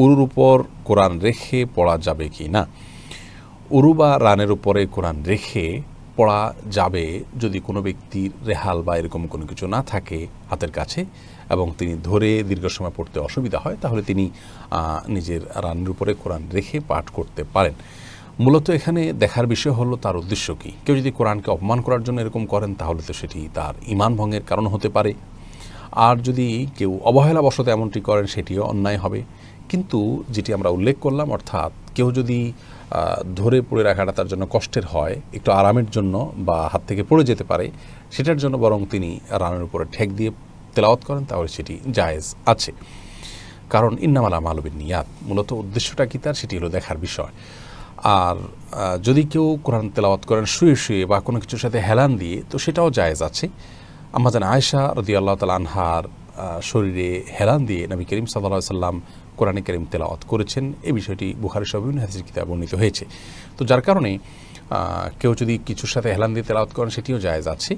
উরুর উপর কোরআন রেখে পড়া যাবে কি না। উরু বা রানের উপরে কোরআন রেখে পড়া যাবে যদি কোনো ব্যক্তির রেহাল বা এরকম কোনো কিছু না থাকে হাতের কাছে এবং তিনি ধরে দীর্ঘ সময় পড়তে অসুবিধা হয়, তাহলে তিনি নিজের রানের উপরে কোরআন রেখে পাঠ করতে পারেন। মূলত এখানে দেখার বিষয় হলো তার উদ্দেশ্য কী। কেউ যদি কোরআনকে অপমান করার জন্য এরকম করেন তাহলে তো সেটি তার ঈমান ভঙ্গের কারণ হতে পারে, আর যদি কেউ অবহেলাবশত এমনটি করেন সেটিও অন্যায় হবে। কিন্তু যেটি আমরা উল্লেখ করলাম, অর্থাৎ কেউ যদি ধরে পড়ে রাখাটা তার জন্য কষ্টের হয়, একটু আরামের জন্য বা হাত থেকে পড়ে যেতে পারে, সেটার জন্য বরং তিনি রানের উপরে ঠেক দিয়ে তেলাওয়াত করেন, তাহলে সেটি জায়েজ আছে। কারণ ইন্নামাল আমালু বিন্নিয়াত, মূলত উদ্দেশ্যটা কী তার সেটি হলো দেখার বিষয়। আর যদি কেউ কোরআন তেলাওয়াত করেন শুয়ে শুয়ে বা কোনো কিছুর সাথে হেলান দিয়ে, তো সেটাও জায়েজ আছে। আম্মা জান আয়েশা রাদিয়াল্লাহু তাআলা আনহার শরীরে হেলান দিয়ে নবী করিম সাল্লাল্লাহু আলাইহি সাল্লাম কোরআনে কারীম তেলাওয়াত করেছেন, এই বিষয়টি বুখারী সহ বিভিন্ন হাদিসের কিতাবে বর্ণিত হয়েছে। তো যার কারণে কেউ যদি কিছুর সাথে হেলান দিয়ে তেলাওয়াত করেন সেটিও জায়েজ আছে।